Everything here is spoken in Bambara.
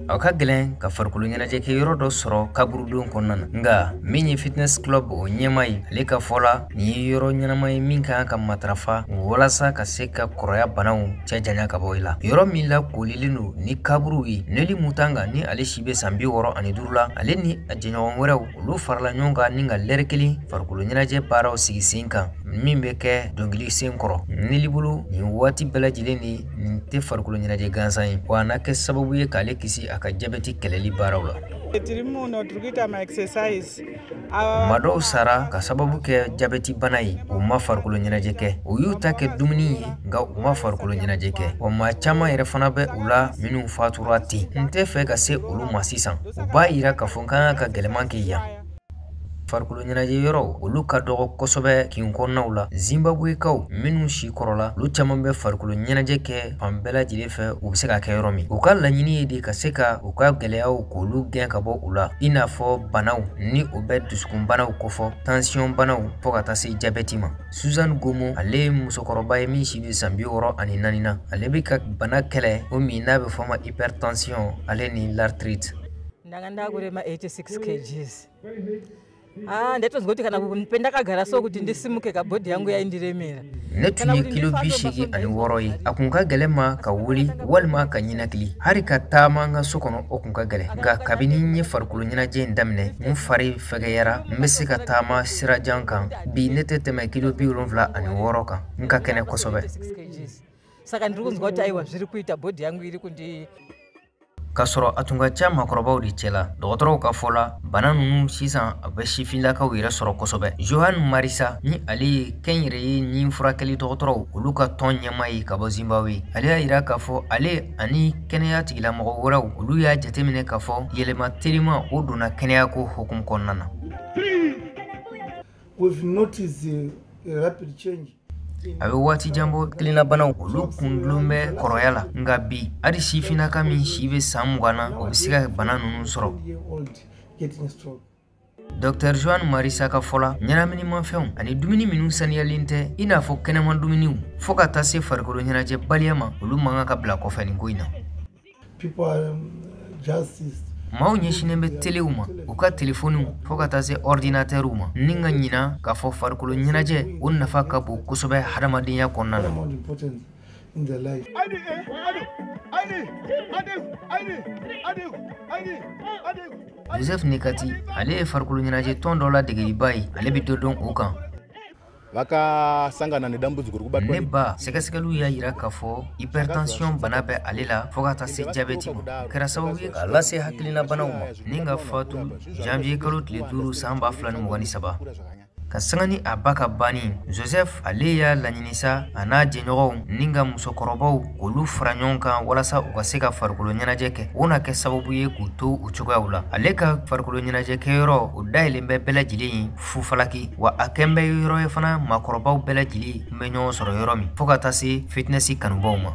Aka gelen ka farkulu ɲɛnajɛ kɛ yɔrɔ dɔ sɔrɔ kaburudon kɔnɔna na nga min ye fitness club o ɲɛma ye ale ka fɔla ni ye yɔrɔ ɲɛnama ye min kan ka matarafa walasa ka se ka kɔrɔya banaw cɛ janya ka bɔ i la. Yɔrɔ min la kolilen don ni kaburu ye Neli Mutanga ni ale si bɛ san 65 la ale ni a jɛɲɔgɔn wɛrɛw olu farala ɲɔgɔn kan ni ka lɛrɛ kelen farikolo ɲɛnajɛ baaraw sigi sen kan min bɛ kɛ dɔnkili sen kɔrɔ. Neli bolo nin waati bɛɛ lajɛlen ni nin tɛ farikolo ɲɛnajɛ gansan ye wa n'a kɛ sababu ye k'ale kisi a ka jabɛti kɛlɛli baaraw la. Madɔw sara ka sababu kɛ jabɛti bana ye u ma farikolo ɲɛnajɛ kɛ u y'u ta kɛ dumuni ye nka u ma farikolo ɲɛnajɛ kɛ wa maa caman yɛrɛ fana bɛ u la minnu fatura ten n tɛ fɛ ka se olu ma sisan u b'a yira k'a fɔ kan ka gɛlɛman kɛ yan. Farikolo ɲɛnajɛ yɔrɔ olu ka dɔgɔ kosɛbɛ kin kɔnɔnaw la. Zimbabwekaw minnu si kɔrɔla olu caman bɛ farikolo ɲɛnajɛ kɛ fan bɛɛ lajɛlen fɛ u bɛ se ka kɛ yɔrɔ min. U ka laɲini ye de ka se ka u ka gɛlɛyaw k'olu gɛn ka bɔ u la i n'a fɔ banaw ni o bɛ dusukun banaw kɔfɔ tansiyɔn banaw fɔ ka taa se jabɛti ma. Suzanne Gomo ale ye musokɔrɔba ye min si bɛ san 64 na ale bɛ ka bana kɛlɛ o min n'a bɛ fɔ ma hypertension ale ni l'arthrite. Ndanga kurema 86 kgs. Ndetozoti kana pendakagara so kuti ndisimuke ka body yangu yaindiremera. Ne tun ye kilo 86 ye a kun ka gɛlɛn ma ka wuli walima ka ɲinakili hari ka taama n ka so kɔnɔ o kun ka gɛlɛn nka kabini n ye farikolo ɲɛnajɛ in daminɛ n fari fɛgɛyara n bɛ se ka taama sirajan kan bi ne tɛ tɛmɛ kilo 76 kan n ka kɛnɛ kosɛbɛ. Saka ndiri kunzwa kuti aiwa zviri kuita body yangu iri kundi K'a sɔrɔ a tun ka ca maakɔrɔbaw de cɛ la dɔgɔtɔrɔw ka fɔ la bana ninnu sisan a bɛ sifinlakaw yɛrɛ sɔrɔ kosɛbɛ. Johan Marisa ni ale ye kɛnyɛrɛye ni furakɛli dɔgɔtɔrɔw olu ka tɔn ɲɛma ye ka bɔ Zimbabwe ale y'a yira k'a fɔ ale ani kɛnɛya tigilamɔgɔ wɛrɛw olu y'a jateminɛ k'a fɔ yɛlɛma telima o donna kɛnɛyako hukumu kɔnɔna na. We've noticed a rapid change. A bɛ waati janbɔ kilennabanaw olu kundulon bɛ kɔrɔya la nka bi hali sifinnaka min si bɛ san 20 na o bɛ se ka bana ninnu sɔrɔ. Dr. Joan Marisa ka fɔla ɲɛnaminimafɛnw ani dumuni minnu saniyalen tɛ i n'a fɔ kɛnɛma dumuniw fo ka taa se farikolo ɲɛnajɛ baliya ma olu man ka bila kɔfɛ nin ko in na. Maaw ɲɛsinnen bɛ telew ma u ka telefoniw fo ka taa se ordinatɛrw ma ni ka ɲina k'a fɔ farikolo ɲɛnajɛ o nafa ka bon kosɛbɛ hadamadenya kɔnɔna na. Joseph Nekati ale ye farikolo ɲɛnajɛ tɔn dɔ la degeliba ye ale bɛ dɔ dɔn o kan. Ne ba sɛgɛsɛgɛliw y'a yira k'a fɔ hypertension bana bɛ ale la fo ka taa se jabɛti ma kɛra sababu ye k'a lase hakilinabanaw ma ni ka fatu janvier kalo tile 5 san 2023 ka sanga ni a ba ka banni Joseph ale y'a laɲinisa a n'a jɛɲɔgɔnw ni ka musokɔrɔbaw k'olu fara ɲɔgɔn kan walasa u ka se ka farikolo ɲɛnajɛ kɛ o na kɛ sababu ye k'u to u cogoyaw la. Ale ka farikolo ɲɛnajɛ kɛyɔrɔ o dayɛlɛn bɛ bɛɛ lajɛlen ye Fufalaki wa a kɛn bɛ yɔrɔ ye fana maakɔrɔbaw bɛɛ lajɛlen bɛ ɲɔgɔn sɔrɔ yɔrɔ min fo ka taa se fitness kanubaw ma.